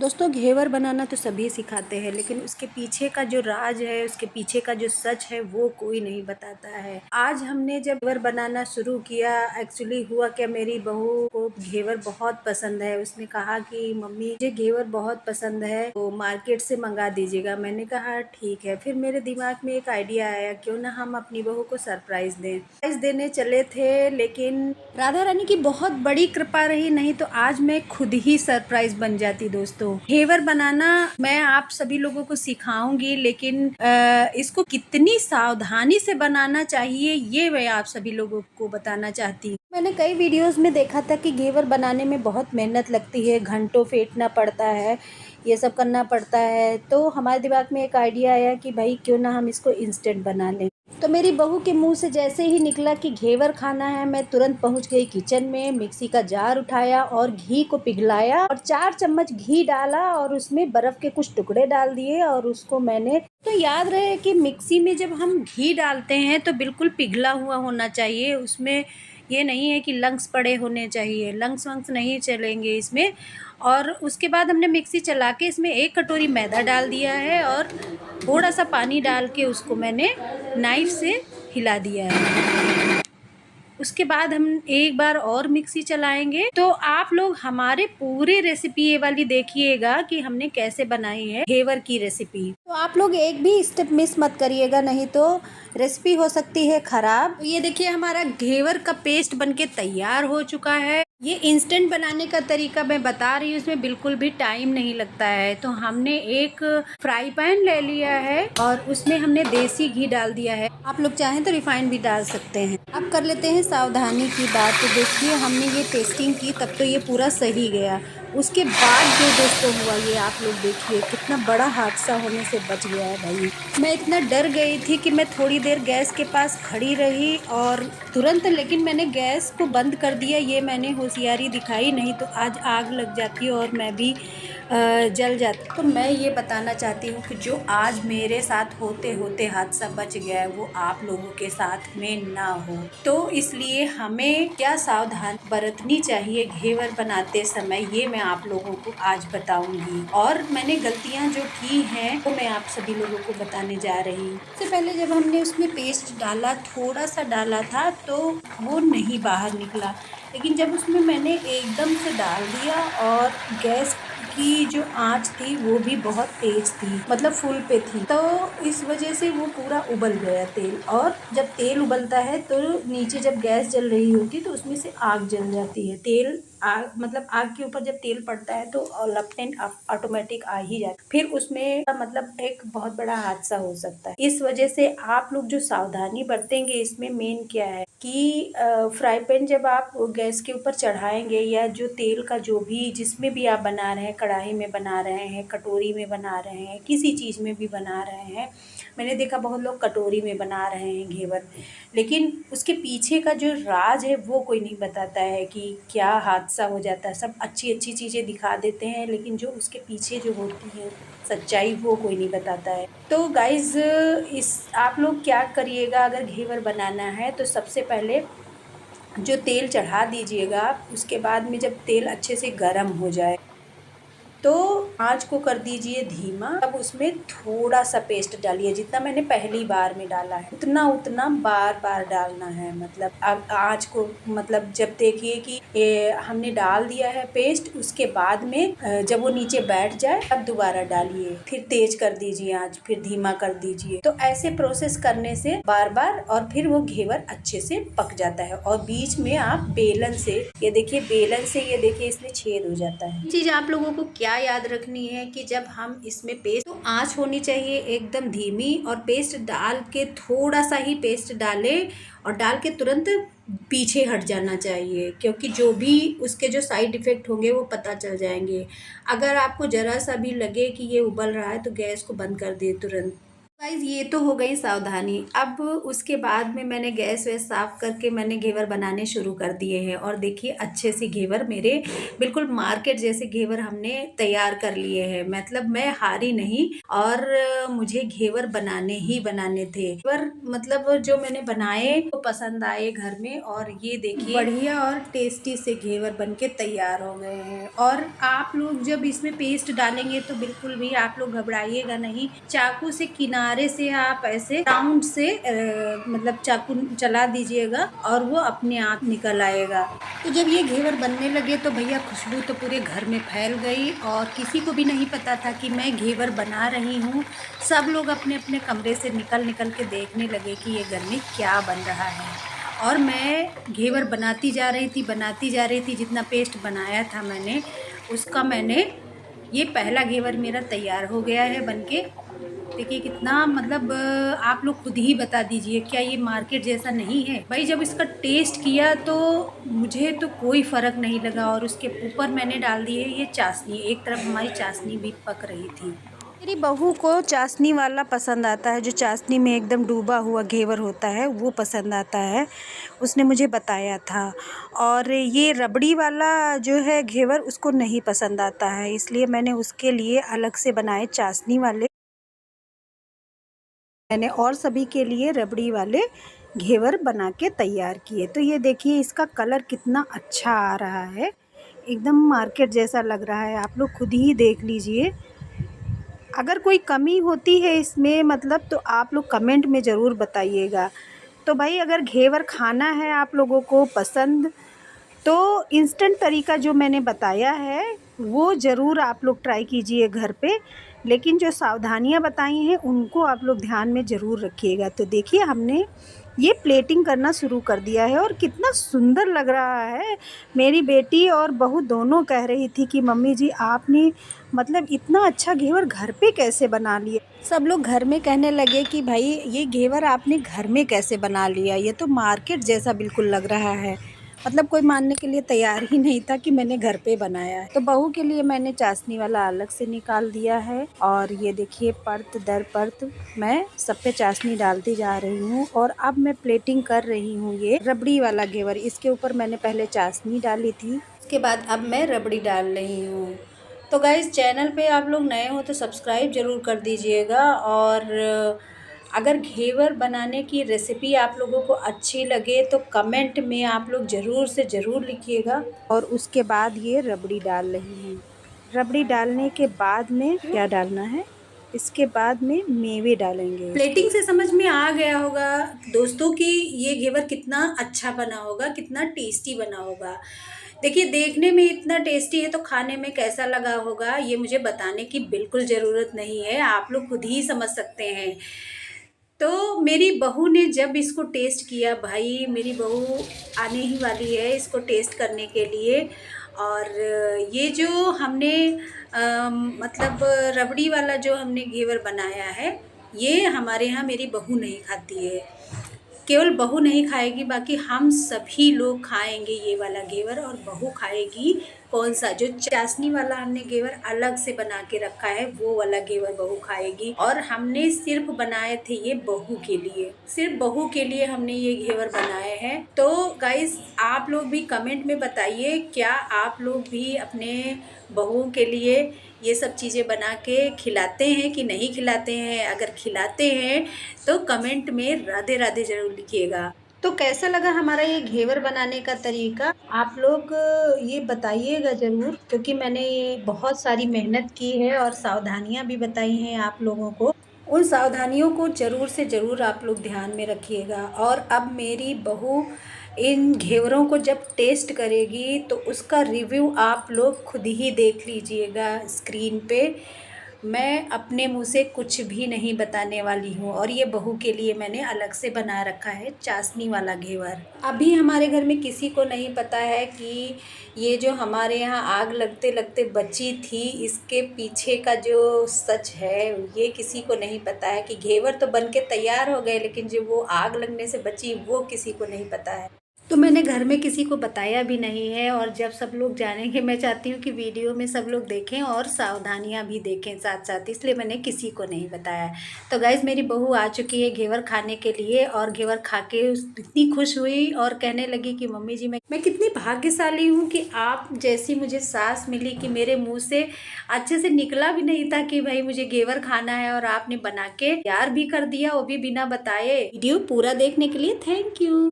दोस्तों घेवर बनाना तो सभी सिखाते हैं, लेकिन उसके पीछे का जो राज है, उसके पीछे का जो सच है वो कोई नहीं बताता है। आज हमने जब घेवर बनाना शुरू किया, एक्चुअली हुआ क्या, मेरी बहू को घेवर बहुत पसंद है। उसने कहा कि मम्मी मुझे घेवर बहुत पसंद है, तो मार्केट से मंगा दीजिएगा। मैंने कहा ठीक है। फिर मेरे दिमाग में एक आइडिया आया, क्यों ना हम अपनी बहू को सरप्राइज दें। सरप्राइज देने चले थे, लेकिन राधा रानी की बहुत बड़ी कृपा रही, नहीं तो आज मैं खुद ही सरप्राइज बन जाती। दोस्तों घेवर बनाना मैं आप सभी लोगों को सिखाऊंगी, लेकिन इसको कितनी सावधानी से बनाना चाहिए ये मैं आप सभी लोगों को बताना चाहती हूँ। मैंने कई वीडियोस में देखा था कि घेवर बनाने में बहुत मेहनत लगती है, घंटों फेंटना पड़ता है, ये सब करना पड़ता है। तो हमारे दिमाग में एक आइडिया आया कि भाई क्यों ना हम इसको इंस्टेंट बना लें। तो मेरी बहू के मुंह से जैसे ही निकला कि घेवर खाना है, मैं तुरंत पहुंच गई किचन में, मिक्सी का जार उठाया और घी को पिघलाया और 4 चम्मच घी डाला और उसमें बर्फ के कुछ टुकड़े डाल दिए और उसको मैंने, तो याद रहे कि मिक्सी में जब हम घी डालते हैं तो बिल्कुल पिघला हुआ होना चाहिए। उसमें ये नहीं है कि लंग्स पड़े होने चाहिए, लंग्स वंग्स नहीं चलेंगे इसमें। और उसके बाद हमने मिक्सी चला के इसमें 1 कटोरी मैदा डाल दिया है और थोड़ा सा पानी डाल के उसको मैंने नाइफ से हिला दिया है। उसके बाद हम एक बार और मिक्सी चलाएंगे। तो आप लोग हमारे पूरी रेसिपी ये वाली देखिएगा कि हमने कैसे बनाई है घेवर की रेसिपी। तो आप लोग एक भी स्टेप मिस मत करिएगा, नहीं तो रेसिपी हो सकती है खराब। ये देखिए हमारा घेवर का पेस्ट बनके तैयार हो चुका है। ये इंस्टेंट बनाने का तरीका मैं बता रही हूँ, इसमें बिल्कुल भी टाइम नहीं लगता है। तो हमने एक फ्राई पैन ले लिया है और उसमें हमने देसी घी डाल दिया है। आप लोग चाहें तो रिफाइंड भी डाल सकते हैं। अब कर लेते हैं सावधानी की बात। तो देखिए हमने ये टेस्टिंग की, तब तो ये पूरा सही गया। उसके बाद जो दोस्तों हुआ, ये आप लोग देखिए कितना बड़ा हादसा होने से बच गया है भाई। मैं इतना डर गई थी कि मैं थोड़ी देर गैस के पास खड़ी रही और तुरंत, लेकिन मैंने गैस को बंद कर दिया। ये मैंने होशियारी दिखाई, नहीं तो आज आग लग जाती और मैं भी जल जाती। तो मैं ये बताना चाहती हूँ कि जो आज मेरे साथ होते होते हादसा बच गया है, वो आप लोगों के साथ में ना हो। तो इसलिए हमें क्या सावधान बरतनी चाहिए घेवर बनाते समय, ये मैं आप लोगों को आज बताऊंगी। और मैंने गलतियां जो की हैं वो मैं आप सभी लोगों को बताने जा रही हूँ। सबसे पहले जब हमने उसमें पेस्ट डाला, थोड़ा सा डाला था तो वो नहीं बाहर निकला, लेकिन जब उसमें मैंने एकदम से डाल दिया और गैस की जो आंच थी वो भी बहुत तेज थी, मतलब फुल पे थी, तो इस वजह से वो पूरा उबल गया तेल। और जब तेल उबलता है तो नीचे जब गैस जल रही होती है तो उसमें से आग जल जाती है। तेल आग, मतलब आग के ऊपर जब तेल पड़ता है तो लपटेन ऑटोमेटिक आ ही जाता है, फिर उसमें मतलब एक बहुत बड़ा हादसा हो सकता है। इस वजह से आप लोग जो सावधानी बरतेंगे, इसमें मेन क्या है कि फ्राई पैन जब आप गैस के ऊपर चढ़ाएंगे, या जो तेल का जो भी जिसमें भी आप बना रहे हैं, कढ़ाई में बना रहे हैं, कटोरी में बना रहे हैं, किसी चीज़ में भी बना रहे हैं, मैंने देखा बहुत लोग कटोरी में बना रहे हैं घेवर, लेकिन उसके पीछे का जो राज है वो कोई नहीं बताता है कि क्या हादसा हो जाता है। सब अच्छी अच्छी चीज़ें दिखा देते हैं, लेकिन जो उसके पीछे जो होती है सच्चाई वो कोई नहीं बताता है। तो गाइज़ इस आप लोग क्या करिएगा, अगर घेवर बनाना है तो सबसे पहले जो तेल चढ़ा दीजिएगा, उसके बाद में जब तेल अच्छे से गर्म हो जाए तो आँच को कर दीजिए धीमा। अब उसमें थोड़ा सा पेस्ट डालिए, जितना मैंने पहली बार में डाला है उतना उतना बार बार डालना है। मतलब अब आँच को, मतलब जब देखिए कि हमने डाल दिया है पेस्ट, उसके बाद में जब वो नीचे बैठ जाए तब दोबारा डालिए, फिर तेज कर दीजिए आँच, फिर धीमा कर दीजिए। तो ऐसे प्रोसेस करने से बार बार, और फिर वो घेवर अच्छे से पक जाता है। और बीच में आप बेलन से, ये देखिए बेलन से, ये देखिए इसमें छेद हो जाता है। चीज़ आप लोगों को क्या याद रखनी है कि जब हम इसमें पेस्ट, तो आँच होनी चाहिए एकदम धीमी, और पेस्ट डाल के थोड़ा सा ही पेस्ट डालें और डाल के तुरंत पीछे हट जाना चाहिए, क्योंकि जो भी उसके जो साइड इफ़ेक्ट होंगे वो पता चल जाएंगे। अगर आपको ज़रा सा भी लगे कि ये उबल रहा है तो गैस को बंद कर दिए तुरंत। गाइस ये तो हो गई सावधानी। अब उसके बाद में मैंने गैस वैस साफ करके मैंने घेवर बनाने शुरू कर दिए हैं और देखिए अच्छे से घेवर मेरे बिल्कुल मार्केट जैसे घेवर हमने तैयार कर लिए हैं। मतलब मैं हारी नहीं और मुझे घेवर बनाने ही बनाने थे। घेवर मतलब जो मैंने बनाए वो पसंद आए घर में और ये देखिए बढ़िया और टेस्टी से घेवर बन के तैयार हो गए हैं। और आप लोग जब इसमें पेस्ट डालेंगे तो बिल्कुल भी आप लोग घबराइएगा नहीं। चाकू से किनारे से आप ऐसे राउंड से मतलब चाकू चला दीजिएगा और वो अपने आप निकल आएगा। तो जब ये घेवर बनने लगे तो भैया खुशबू तो पूरे घर में फैल गई और किसी को भी नहीं पता था कि मैं घेवर बना रही हूँ। सब लोग अपने अपने कमरे से निकल निकल के देखने लगे कि ये घर में क्या बन रहा है। और मैं घेवर बनाती जा रही थी। जितना पेस्ट बनाया था मैंने उसका ये पहला घेवर मेरा तैयार हो गया है बनके। देखिए कितना मतलब आप लोग खुद ही बता दीजिए क्या ये मार्केट जैसा नहीं है। भाई जब इसका टेस्ट किया तो मुझे तो कोई फ़र्क नहीं लगा। और उसके ऊपर मैंने डाल दी है ये चाशनी। एक तरफ हमारी चाशनी भी पक रही थी। मेरी बहू को चाशनी वाला पसंद आता है, जो चाशनी में एकदम डूबा हुआ घेवर होता है वो पसंद आता है। उसने मुझे बताया था। और ये रबड़ी वाला जो है घेवर उसको नहीं पसंद आता है, इसलिए मैंने उसके लिए अलग से बनाए चाशनी वाले मैंने और सभी के लिए रबड़ी वाले घेवर बना के तैयार किए। तो ये देखिए इसका कलर कितना अच्छा आ रहा है, एकदम मार्केट जैसा लग रहा है। आप लोग खुद ही देख लीजिए। अगर कोई कमी होती है इसमें मतलब तो आप लोग कमेंट में ज़रूर बताइएगा। तो भाई अगर घेवर खाना है आप लोगों को पसंद तो इंस्टेंट तरीका जो मैंने बताया है वो ज़रूर आप लोग ट्राई कीजिए घर पे। लेकिन जो सावधानियां बताई हैं उनको आप लोग ध्यान में ज़रूर रखिएगा। तो देखिए हमने ये प्लेटिंग करना शुरू कर दिया है और कितना सुंदर लग रहा है। मेरी बेटी और बहू दोनों कह रही थी कि मम्मी जी आपने मतलब इतना अच्छा घेवर घर पे कैसे बना लिया। सब लोग घर में कहने लगे कि भाई ये घेवर आपने घर में कैसे बना लिया, ये तो मार्केट जैसा बिल्कुल लग रहा है। मतलब कोई मानने के लिए तैयार ही नहीं था कि मैंने घर पे बनाया है। तो बहू के लिए मैंने चाशनी वाला अलग से निकाल दिया है और ये देखिए परत दर परत मैं सब पे चाशनी डालती जा रही हूँ। और अब मैं प्लेटिंग कर रही हूँ ये रबड़ी वाला घेवर। इसके ऊपर मैंने पहले चाशनी डाली थी, उसके बाद अब मैं रबड़ी डाल रही हूँ। तो गाइस चैनल पे आप लोग नए हो तो सब्सक्राइब ज़रूर कर दीजिएगा। और अगर घेवर बनाने की रेसिपी आप लोगों को अच्छी लगे तो कमेंट में आप लोग ज़रूर से ज़रूर लिखिएगा। और उसके बाद ये रबड़ी डाल रही हूँ। रबड़ी डालने के बाद में क्या डालना है, इसके बाद में मेवे डालेंगे। प्लेटिंग से समझ में आ गया होगा दोस्तों कि ये घेवर कितना अच्छा बना होगा, कितना टेस्टी बना होगा। देखिए देखने में इतना टेस्टी है तो खाने में कैसा लगा होगा ये मुझे बताने की बिल्कुल ज़रूरत नहीं है, आप लोग खुद ही समझ सकते हैं। तो मेरी बहू ने जब इसको टेस्ट किया, भाई मेरी बहू आने ही वाली है इसको टेस्ट करने के लिए। और ये जो हमने मतलब रबड़ी वाला जो हमने घेवर बनाया है ये हमारे यहाँ मेरी बहू नहीं खाती है। केवल बहू नहीं खाएगी, बाकी हम सभी लोग खाएंगे ये वाला घेवर। और बहू खाएगी कौन सा, जो चाशनी वाला हमने घेवर अलग से बना के रखा है वो वाला घेवर बहू खाएगी। और हमने सिर्फ बनाए थे ये बहू के लिए, सिर्फ बहू के लिए हमने ये घेवर बनाए हैं। तो गाइस आप लोग भी कमेंट में बताइए क्या आप लोग भी अपने बहुओं के लिए ये सब चीज़ें बना के खिलाते हैं कि नहीं खिलाते हैं। अगर खिलाते हैं तो कमेंट में राधे राधे ज़रूर लिखिएगा। तो कैसा लगा हमारा ये घेवर बनाने का तरीका, आप लोग ये बताइएगा ज़रूर, क्योंकि मैंने ये बहुत सारी मेहनत की है और सावधानियां भी बताई हैं आप लोगों को। उन सावधानियों को ज़रूर से ज़रूर आप लोग ध्यान में रखिएगा। और अब मेरी बहू इन घेवरों को जब टेस्ट करेगी तो उसका रिव्यू आप लोग खुद ही देख लीजिएगा स्क्रीन पे। मैं अपने मुंह से कुछ भी नहीं बताने वाली हूँ। और ये बहू के लिए मैंने अलग से बना रखा है चाशनी वाला घेवर। अभी हमारे घर में किसी को नहीं पता है कि ये जो हमारे यहाँ आग लगते लगते बची थी इसके पीछे का जो सच है ये किसी को नहीं पता है। कि घेवर तो बन के तैयार हो गए लेकिन जो वो आग लगने से बची वो किसी को नहीं पता है। तो मैंने घर में किसी को बताया भी नहीं है, और जब सब लोग जानेंगे, मैं चाहती हूँ कि वीडियो में सब लोग देखें और सावधानियाँ भी देखें साथ साथ, इसलिए मैंने किसी को नहीं बताया। तो गाइज़ मेरी बहू आ चुकी है घेवर खाने के लिए, और घेवर खा के इतनी खुश हुई और कहने लगी कि मम्मी जी मैं कितनी भाग्यशाली हूँ कि आप जैसी मुझे सास मिली, कि मेरे मुँह से अच्छे से निकला भी नहीं था कि भाई मुझे घेवर खाना है, और आपने बना के तैयार भी कर दिया, वो भी बिना बताए। वीडियो पूरा देखने के लिए थैंक यू।